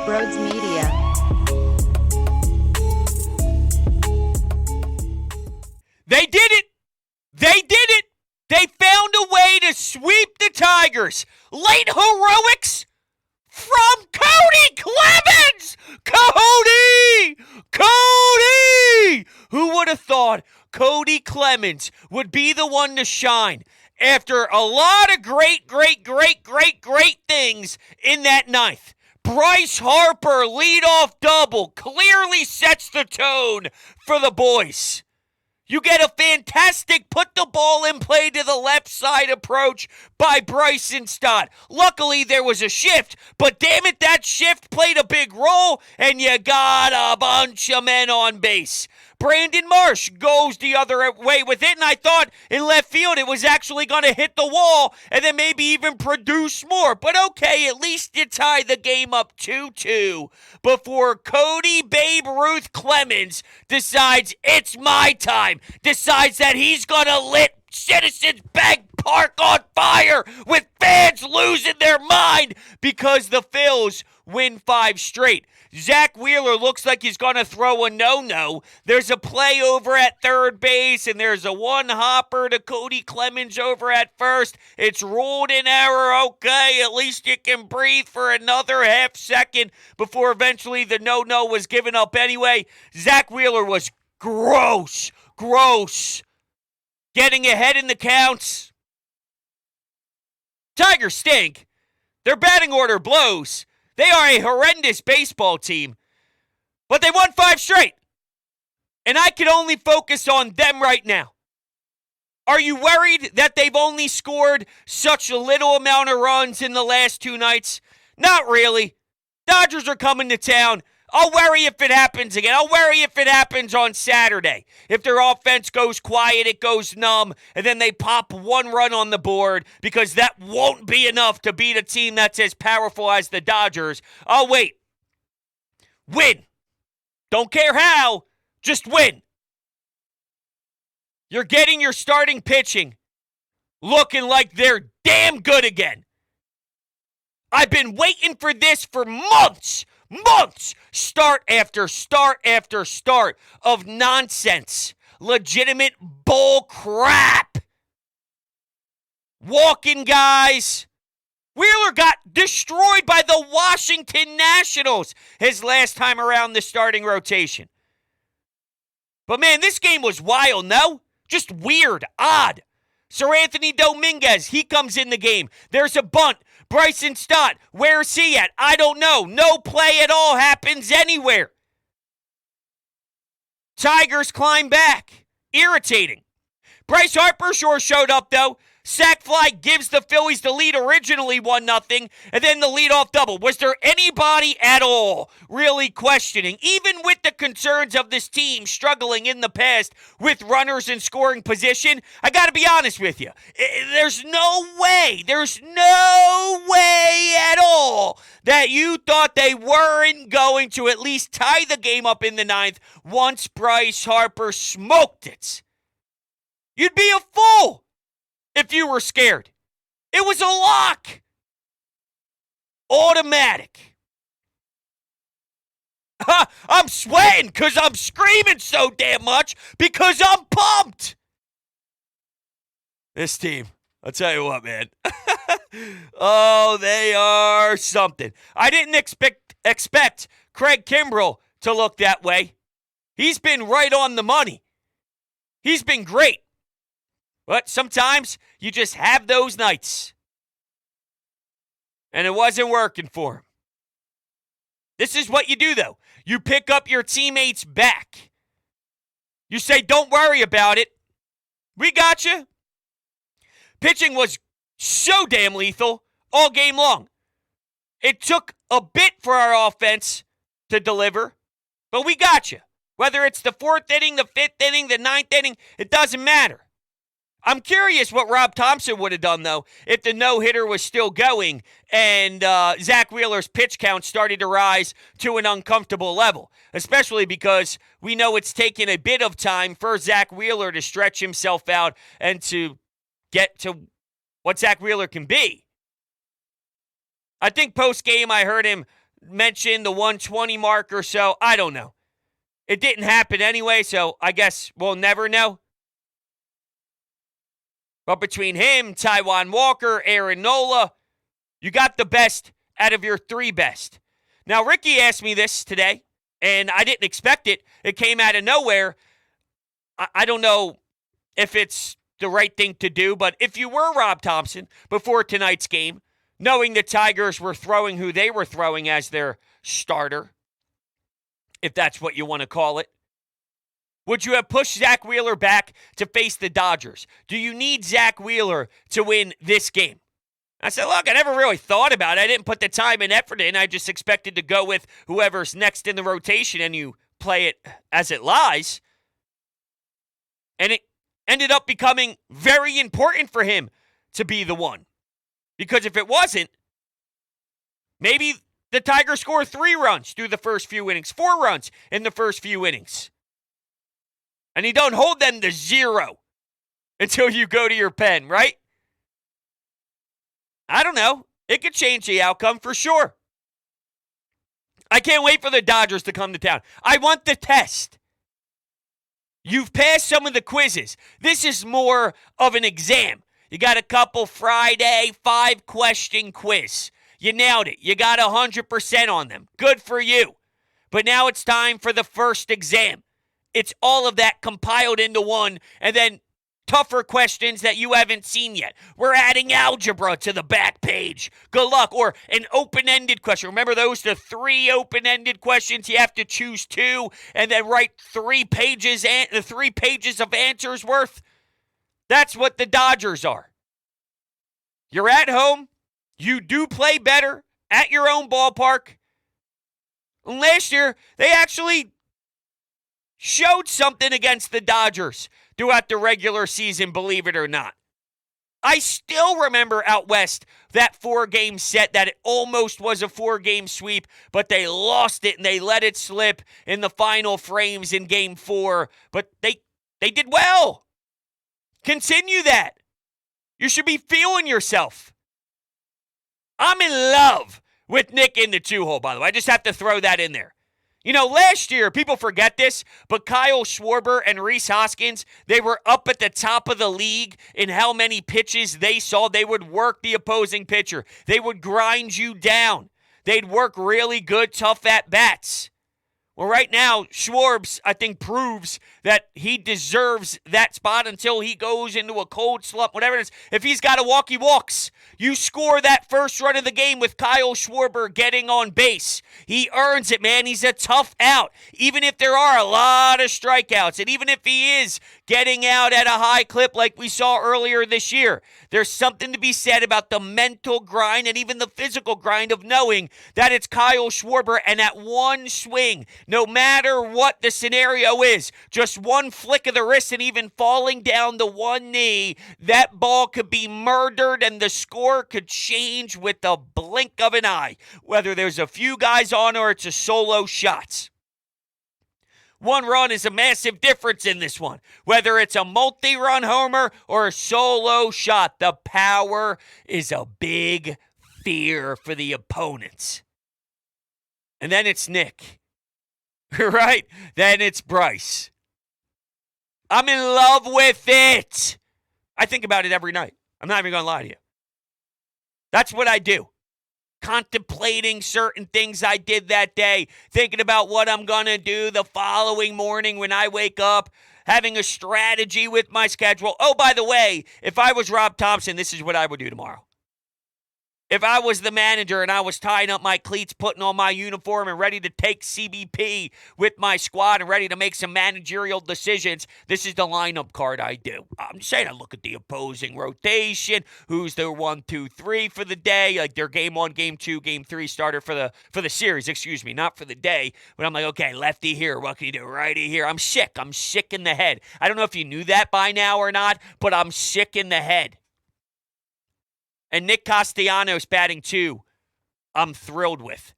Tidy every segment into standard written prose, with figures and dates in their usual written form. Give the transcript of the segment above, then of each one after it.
Broads Media. They did it! They did it! They found a way to sweep the Tigers. Late heroics from Kody Clemens! Kody! Kody! Who would have thought Kody Clemens would be the one to shine after a lot of great things in that ninth? Bryce Harper leadoff double clearly sets the tone for the boys. You get a fantastic put the ball in play to the left side approach by Bryson Stott. Luckily, there was a shift, but damn it, that shift played a big role, and you got a bunch of men on base. Brandon Marsh goes the other way with it, and I thought in left field it was actually going to hit the wall and then maybe even produce more. But okay, at least you tie the game up 2-2 before Kody Babe Ruth Clemens decides it's my time, decides that he's going to lit Citizens Bank Park on fire with fans losing their mind because the Phils win 5 straight. Zach Wheeler looks like he's going to throw a no-no. There's a play over at third base, and there's a one-hopper to Kody Clemens over at first. It's ruled an error. Okay, at least you can breathe for another half second before eventually the no-no was given up anyway. Zach Wheeler was gross. Getting ahead in the counts. Tigers stink. Their batting order blows. They are a horrendous baseball team, but they won 5 straight. And I can only focus on them right now. Are you worried that they've only scored such a little amount of runs in the last 2 nights? Not really. Dodgers are coming to town. I'll worry if it happens again. I'll worry if it happens on Saturday. If their offense goes quiet, it goes numb, and then they pop 1 run on the board because that won't be enough to beat a team that's as powerful as the Dodgers. I'll wait. Win. Don't care how. Just win. You're getting your starting pitching looking like they're damn good again. I've been waiting for this for months. Start after start of nonsense. Legitimate bull crap. Walking guys. Wheeler got destroyed by the Washington Nationals his last time around the starting rotation. But man, this game was wild, no? Just weird, odd. Sir Anthony Dominguez, he comes in the game. There's a bunt. Bryson Stott, where's he at? I don't know. No play at all happens anywhere. Tigers climb back. Irritating. Bryce Harper sure showed up, though. Sac fly gives the Phillies the lead originally 1-0, and then the leadoff double. Was there anybody at all really questioning, even with the concerns of this team struggling in the past with runners in scoring position? I got to be honest with you. There's no way at all that you thought they weren't going to at least tie the game up in the 9th once Bryce Harper smoked it. You'd be a fool if you were scared. It was a lock. Automatic. I'm sweating because I'm screaming so damn much because I'm pumped. This team, I'll tell you what, man. Oh, they are something. I didn't expect Craig Kimbrell to look that way. He's been right on the money. He's been great. But sometimes you just have those nights. And it wasn't working for him. This is what you do, though. You pick up your teammates back. You say, don't worry about it. We got you. Pitching was so damn lethal all game long. It took a bit for our offense to deliver, but we got you. Whether it's the 4th inning, the 5th inning, the 9th inning, it doesn't matter. I'm curious what Rob Thompson would have done, though, if the no-hitter was still going and Zach Wheeler's pitch count started to rise to an uncomfortable level, especially because we know it's taken a bit of time for Zach Wheeler to stretch himself out and to get to what Zach Wheeler can be. I think post-game I heard him mentioned the 120 mark or so. I don't know. It didn't happen anyway, so I guess we'll never know. But between him, Taijuan Walker, Aaron Nola, you got the best out of your three best. Now, Ricky asked me this today, and I didn't expect it. It came out of nowhere. I don't know if it's the right thing to do, but if you were Rob Thompson before tonight's game, knowing the Tigers were throwing who they were throwing as their starter, if that's what you want to call it, would you have pushed Zach Wheeler back to face the Dodgers? Do you need Zach Wheeler to win this game? I said, look, I never really thought about it. I didn't put the time and effort in. I just expected to go with whoever's next in the rotation, and you play it as it lies. And it ended up becoming very important for him to be the one. Because if it wasn't, maybe the Tigers score 3 runs through the first few innings, 4 runs in the first few innings. And you don't hold them to 0 until you go to your pen, right? I don't know. It could change the outcome for sure. I can't wait for the Dodgers to come to town. I want the test. You've passed some of the quizzes. This is more of an exam. You got a couple Friday 5-question quiz. You nailed it. You got 100% on them. Good for you. But now it's time for the first exam. It's all of that compiled into one, and then tougher questions that you haven't seen yet. We're adding algebra to the back page. Good luck. Or an open-ended question. Remember those, the 3 open-ended questions? You have to choose 2 and then write 3 pages and 3 pages of answers worth. That's what the Dodgers are. You're at home. You do play better at your own ballpark. Last year, they actually showed something against the Dodgers throughout the regular season, believe it or not. I still remember out west that 4-game set that it almost was a 4-game sweep, but they lost it and they let it slip in the final frames in game 4. But they did well. Continue that. You should be feeling yourself. I'm in love with Nick in the 2-hole, by the way. I just have to throw that in there. You know, last year, people forget this, but Kyle Schwarber and Rhys Hoskins, they were up at the top of the league in how many pitches they saw. They would work the opposing pitcher. They would grind you down. They'd work really good, tough at-bats. Well, right now, Schwarbs, I think, proves that he deserves that spot until he goes into a cold slump, whatever it is. If he's got to walk, he walks. You score that first run of the game with Kyle Schwarber getting on base. He earns it, man. He's a tough out. Even if there are a lot of strikeouts, and even if he is getting out at a high clip like we saw earlier this year, there's something to be said about the mental grind and even the physical grind of knowing that it's Kyle Schwarber, and at one swing, no matter what the scenario is, just one flick of the wrist and even falling down the one knee, that ball could be murdered and the score could change with the blink of an eye, whether there's a few guys on or it's a solo shot. 1 run is a massive difference in this one. Whether it's a multi-run homer or a solo shot, the power is a big fear for the opponents. And then it's Nick. Right? Then it's Bryce. I'm in love with it. I think about it every night. I'm not even going to lie to you. That's what I do. Contemplating certain things I did that day, thinking about what I'm going to do the following morning when I wake up, having a strategy with my schedule. Oh, by the way, if I was Rob Thompson, this is what I would do tomorrow. If I was the manager and I was tying up my cleats, putting on my uniform and ready to take CBP with my squad and ready to make some managerial decisions, this is the lineup card I do. I'm saying I look at the opposing rotation, who's their 1, 2, 3 for the day, like their game 1, game 2, game 3 starter for the series, not for the day. But I'm like, okay, lefty here, what can you do? Righty here. I'm sick in the head. I don't know if you knew that by now or not, but I'm sick in the head. And Nick Castellanos batting 2, I'm thrilled with.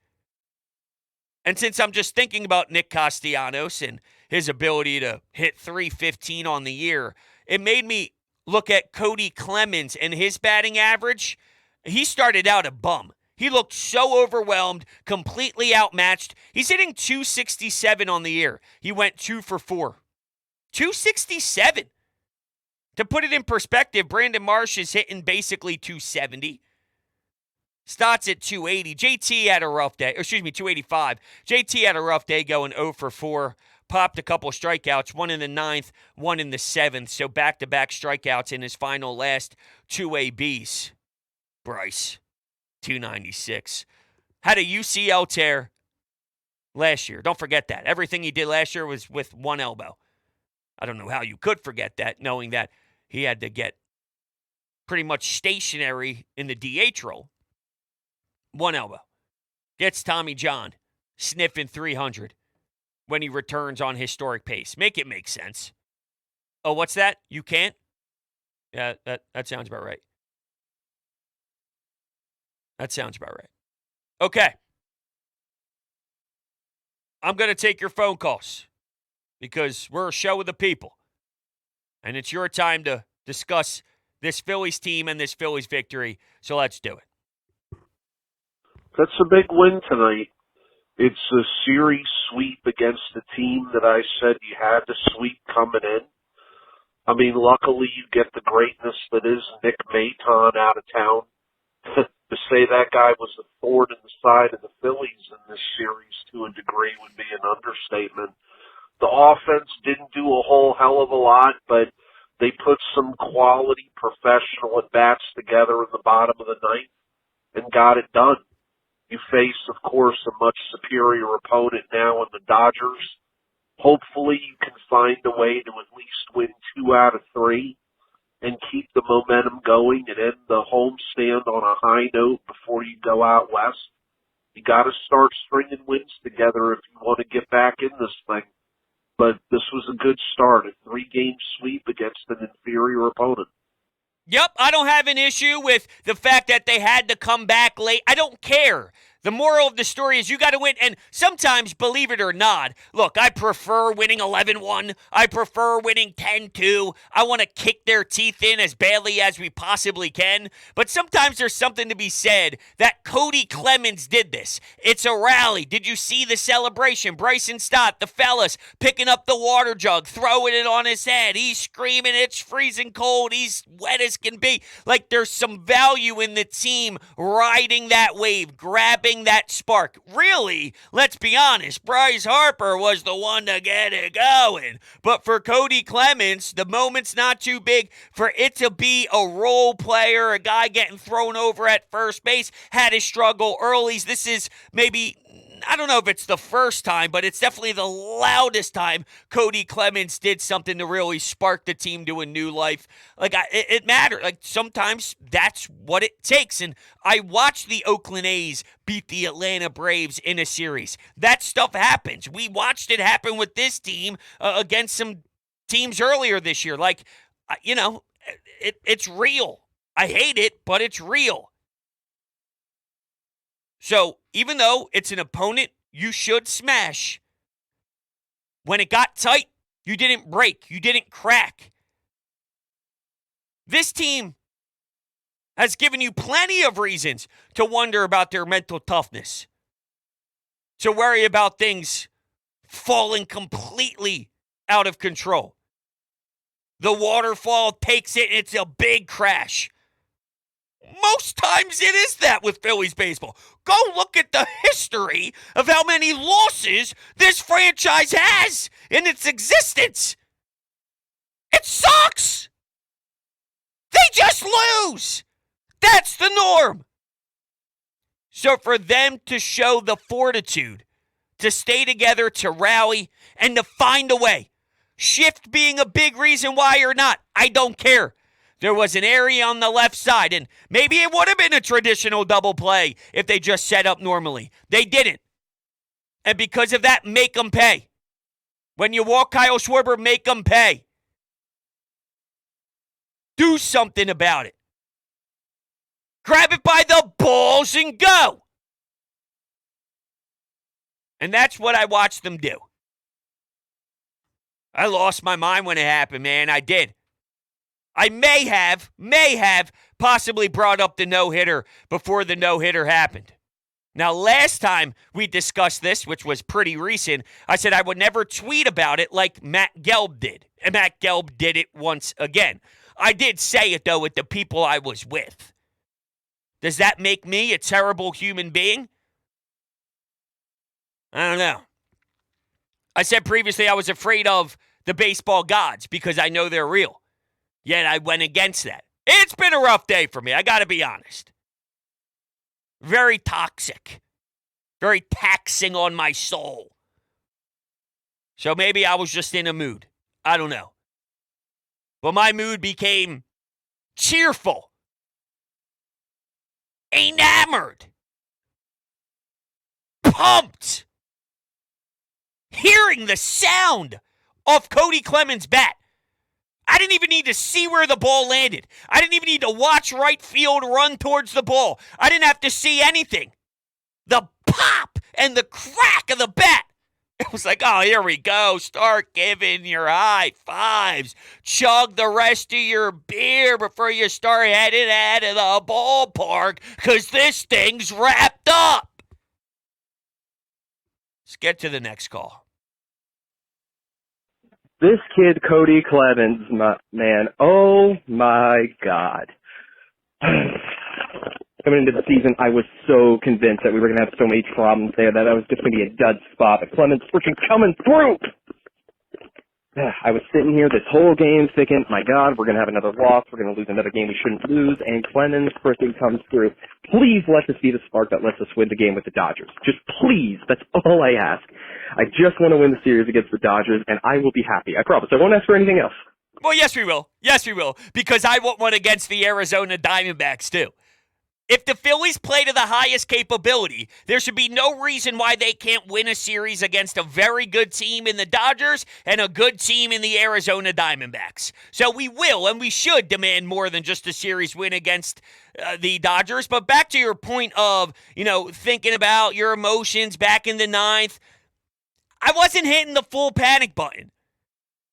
And since I'm just thinking about Nick Castellanos and his ability to hit .315 on the year, it made me look at Kody Clemens and his batting average. He started out a bum. He looked so overwhelmed, completely outmatched. He's hitting 267 on the year. He went 2 for 4. 267. To put it in perspective, Brandon Marsh is hitting basically 270. Stott's at 280. JT had a rough day. 285. JT had a rough day going 0 for 4. Popped a couple strikeouts, one in the 9th, one in the 7th. So back-to-back strikeouts in his final last 2 ABs. Bryce, 296. Had a UCL tear last year. Don't forget that. Everything he did last year was with one elbow. I don't know how you could forget that, knowing that he had to get pretty much stationary in the DH role. One elbow. Gets Tommy John sniffing 300 when he returns on historic pace. Make it make sense. Oh, what's that? You can't? Yeah, that sounds about right. That sounds about right. Okay. I'm going to take your phone calls because we're a show of the people. And it's your time to discuss this Phillies team and this Phillies victory. So let's do it. That's a big win tonight. It's a series sweep against the team that I said you had to sweep coming in. I mean, luckily you get the greatness that is Nick Maton out of town. To say that guy was the thorn in the side of the Phillies in this series to a degree would be an understatement. The offense didn't do a whole hell of a lot, but they put some quality professional at-bats together in the bottom of the ninth and got it done. You face, of course, a much superior opponent now in the Dodgers. Hopefully you can find a way to at least win 2 out of 3 and keep the momentum going and end the homestand on a high note before you go out west. You got to start stringing wins together if you want to get back in this thing. But this was a good start, a 3-game sweep against an inferior opponent. Yep, I don't have an issue with the fact that they had to come back late. I don't care. The moral of the story is you got to win. And sometimes, believe it or not, look, I prefer winning 11-1. I prefer winning 10-2. I want to kick their teeth in as badly as we possibly can. But sometimes there's something to be said that Kody Clemens did this. It's a rally. Did you see the celebration? Bryson Stott, the fellas, picking up the water jug, throwing it on his head. He's screaming, it's freezing cold. He's wet as can be. Like there's some value in the team riding that wave, grabbing that spark. Really, let's be honest, Bryce Harper was the one to get it going. But for Kody Clemens, the moment's not too big for it to be a role player, a guy getting thrown over at first base, had his struggle early. This is maybe, I don't know if it's the first time, but it's definitely the loudest time Kody Clemens did something to really spark the team to a new life. Like, it mattered. Like, sometimes that's what it takes. And I watched the Oakland A's beat the Atlanta Braves in a series. That stuff happens. We watched it happen with this team against some teams earlier this year. Like, it's real. I hate it, but it's real. So even though it's an opponent you should smash, when it got tight, you didn't break. You didn't crack. This team has given you plenty of reasons to wonder about their mental toughness, to worry about things falling completely out of control. The waterfall takes it, and it's a big crash. Most times it is that with Phillies baseball. Go look at the history of how many losses this franchise has in its existence. It sucks. They just lose. That's the norm. So for them to show the fortitude, to stay together, to rally, and to find a way, shift being a big reason why or not, I don't care. There was an area on the left side, and maybe it would have been a traditional double play if they just set up normally. They didn't. And because of that, make them pay. When you walk Kyle Schwarber, make them pay. Do something about it. Grab it by the balls and go. And that's what I watched them do. I lost my mind when it happened, man. I did. I may have possibly brought up the no-hitter before the no-hitter happened. Now, last time we discussed this, which was pretty recent, I said I would never tweet about it like Matt Gelb did. And Matt Gelb did it once again. I did say it, though, with the people I was with. Does that make me a terrible human being? I don't know. I said previously I was afraid of the baseball gods because I know they're real. Yet I went against that. It's been a rough day for me, I got to be honest. Very toxic. Very taxing on my soul. So maybe I was just in a mood. I don't know. But my mood became cheerful, enamored, pumped, hearing the sound of Kody Clemens' bat. I didn't even need to see where the ball landed. I didn't even need to watch right field run towards the ball. I didn't have to see anything. The pop and the crack of the bat. It was like, oh, here we go. Start giving your high fives. Chug the rest of your beer before you start heading out of the ballpark because this thing's wrapped up. Let's get to the next call. This kid, Kody Clemens, man, oh my God. Coming into the season, I was so convinced that we were going to have so many problems there that was just going to be a dud spot. But Clemens freaking coming through! I was sitting here this whole game thinking, my God, we're going to have another loss. We're going to lose another game we shouldn't lose. And Clemens freaking comes through. Please let us be the spark that lets us win the game with the Dodgers. Just please. That's all I ask. I just want to win the series against the Dodgers, and I will be happy. I promise. I won't ask for anything else. Well, yes, we will. Yes, we will. Because I want one against the Arizona Diamondbacks, too. If the Phillies play to the highest capability, there should be no reason why they can't win a series against a very good team in the Dodgers and a good team in the Arizona Diamondbacks. So we will and we should demand more than just a series win against the Dodgers. But back to your point of, thinking about your emotions back in the ninth, I wasn't hitting the full panic button.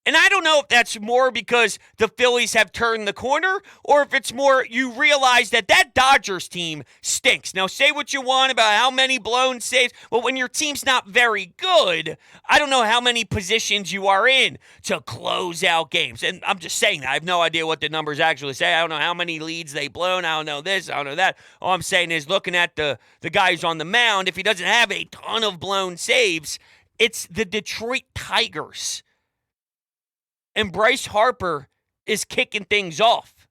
And I don't know if that's more because the Phillies have turned the corner or if it's more you realize that Dodgers team stinks. Now, say what you want about how many blown saves. Well, when your team's not very good, I don't know how many positions you are in to close out games. And I'm just saying that. I have no idea what the numbers actually say. I don't know how many leads they've blown. I don't know this. I don't know that. All I'm saying is looking at the guys on the mound, if he doesn't have a ton of blown saves, it's the Detroit Tigers. And Bryce Harper is kicking things off.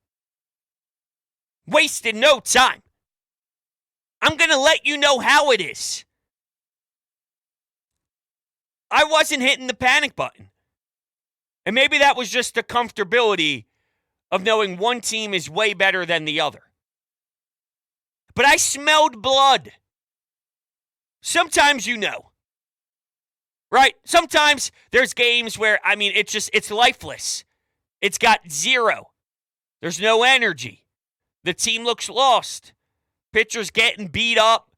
Wasting no time. I'm going to let you know how it is. I wasn't hitting the panic button. And maybe that was just the comfortability of knowing one team is way better than the other. But I smelled blood. Sometimes you know. Right? Sometimes there's games where, it's lifeless. It's got zero. There's no energy. The team looks lost. Pitchers getting beat up.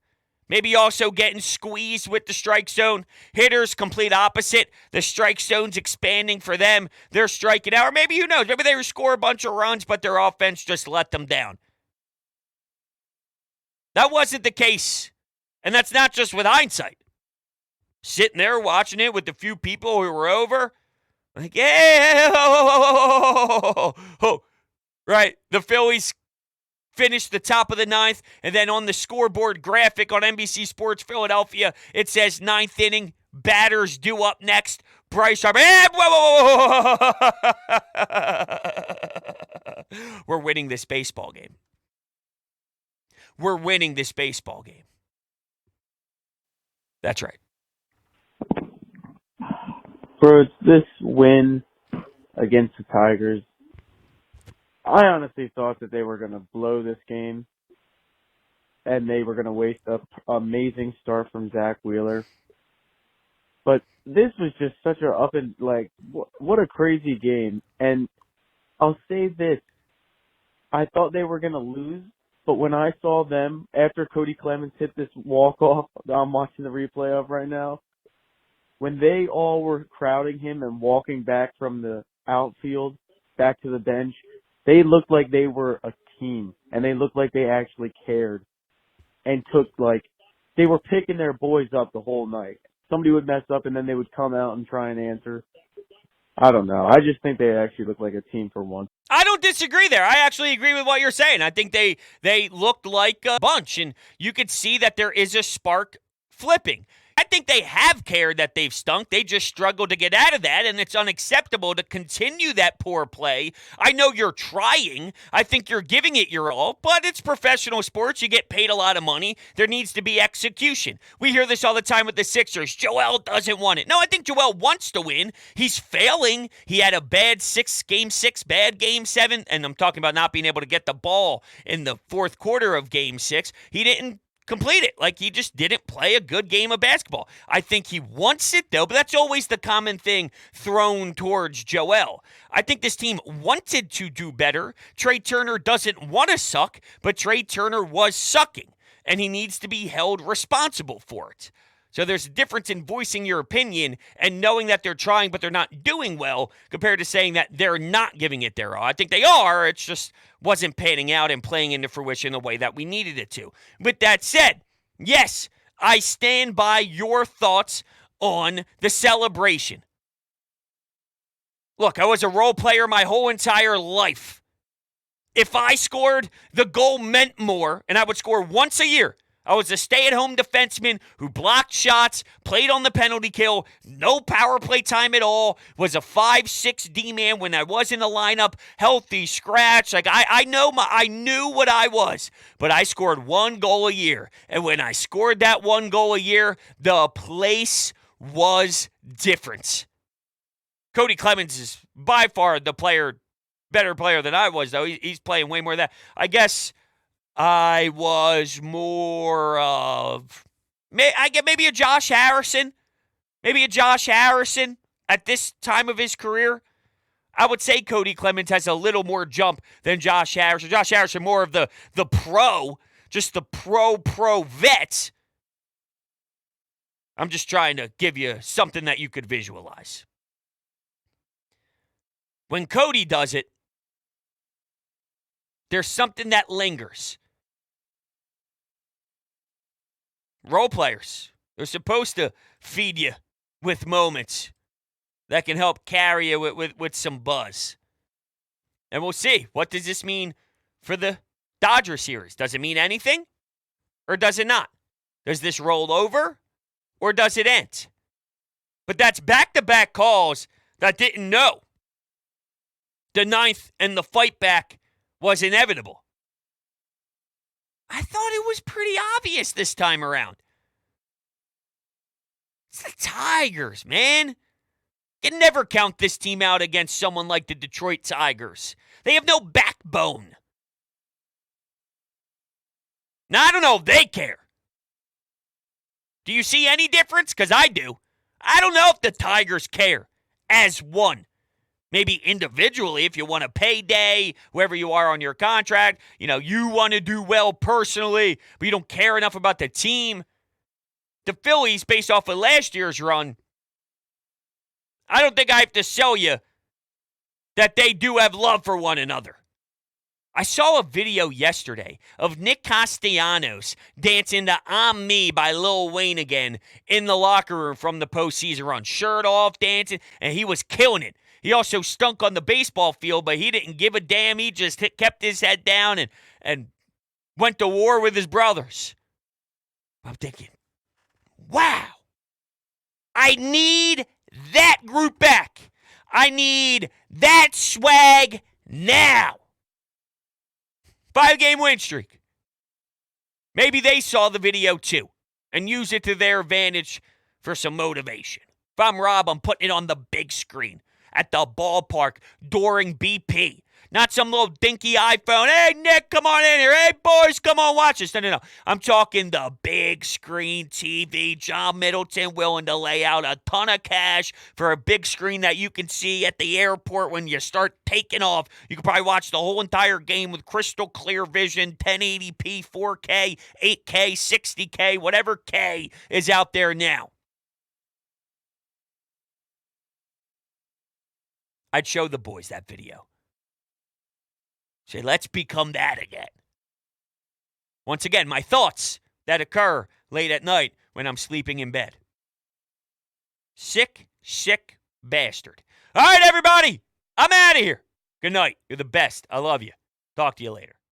Maybe also getting squeezed with the strike zone. Hitters, complete opposite. The strike zone's expanding for them. They're striking out. Or maybe, who knows, maybe they score a bunch of runs, but their offense just let them down. That wasn't the case. And that's not just with hindsight. Sitting there watching it with the few people who were over. Like, yeah. Right. The Phillies finished the top of the ninth. And then on the scoreboard graphic on NBC Sports Philadelphia, it says ninth inning. Batters due up next. Bryce Harper. We're winning this baseball game. We're winning this baseball game. That's right. For this win against the Tigers, I honestly thought that they were going to blow this game and they were going to waste an amazing start from Zach Wheeler. But this was just such what a crazy game. And I'll say this, I thought they were going to lose, but when I saw them, after Kody Clemens hit this walk-off that I'm watching the replay of right now, when they all were crowding him and walking back from the outfield back to the bench, They looked like they were a team, and they looked like they actually cared and took, like, they were picking their boys up the whole night. Somebody would mess up, and then they would come out and try and answer. I don't know. I just think they actually look like a team for once. I don't disagree there. I actually agree with what you're saying. I think they looked like a bunch, and you could see that there is a spark flipping. I think they have cared that they've stunk. They just struggle to get out of that, and it's unacceptable to continue that poor play. I know you're trying. I think you're giving it your all, but it's professional sports. You get paid a lot of money. There needs to be execution. We hear this all the time with the Sixers. Joel doesn't want it. No, I think Joel wants to win. He's failing. He had a bad game 6, bad game 7, and I'm talking about not being able to get the ball in the fourth quarter of game 6. He didn't complete it. Like, he just didn't play a good game of basketball. I think he wants it, though, but that's always the common thing thrown towards Joel. I think this team wanted to do better. Trey Turner doesn't want to suck, but Trey Turner was sucking, and he needs to be held responsible for it. So there's a difference in voicing your opinion and knowing that they're trying but they're not doing well compared to saying that they're not giving it their all. I think they are. It's just wasn't panning out and playing into fruition the way that we needed it to. With that said, yes, I stand by your thoughts on the celebration. Look, I was a role player my whole entire life. If I scored, the goal meant more, and I would score once a year. I was a stay-at-home defenseman who blocked shots, played on the penalty kill, no power play time at all, was a 5'6" D-man when I was in the lineup, healthy, scratch. Like, I knew what I was, but I scored 1 goal a year. And when I scored that 1 goal a year, the place was different. Kody Clemens is by far the better player than I was, though. He's playing way more than that. I guess I was more of, I get maybe a Josh Harrison. Maybe a Josh Harrison at this time of his career. I would say Kody Clemens has a little more jump than Josh Harrison. Josh Harrison more of the pro, just the pro vet. I'm just trying to give you something that you could visualize. When Kody does it, there's something that lingers. Role players, they're supposed to feed you with moments that can help carry you with some buzz. And we'll see. What does this mean for the Dodger series? Does it mean anything? Or does it not? Does this roll over? Or does it end? But that's back-to-back calls that didn't know the ninth and the fight back was inevitable. I thought it was pretty obvious this time around. It's the Tigers, man. You can never count this team out against someone like the Detroit Tigers. They have no backbone. Now, I don't know if they care. Do you see any difference? Because I do. I don't know if the Tigers care as one. Maybe individually, if you want a payday, wherever you are on your contract, you want to do well personally, but you don't care enough about the team. The Phillies, based off of last year's run, I don't think I have to sell you that they do have love for one another. I saw a video yesterday of Nick Castellanos dancing to I'm Me by Lil Wayne again in the locker room from the postseason run. Shirt off, dancing, and he was killing it. He also stunk on the baseball field, but he didn't give a damn. He just kept his head down and went to war with his brothers. I'm thinking, wow, I need that group back. I need that swag now. 5-game win streak. Maybe they saw the video too and use it to their advantage for some motivation. If I'm Rob, I'm putting it on the big screen at the ballpark during BP. Not some little dinky iPhone. Hey, Nick, come on in here. Hey, boys, come on, watch this. No. I'm talking the big screen TV. John Middleton willing to lay out a ton of cash for a big screen that you can see at the airport when you start taking off. You can probably watch the whole entire game with crystal clear vision, 1080p, 4K, 8K, 60K, whatever K is out there now. I'd show the boys that video. Say, let's become that again. Once again, my thoughts that occur late at night when I'm sleeping in bed. Sick, sick bastard. All right, everybody. I'm out of here. Good night. You're the best. I love you. Talk to you later.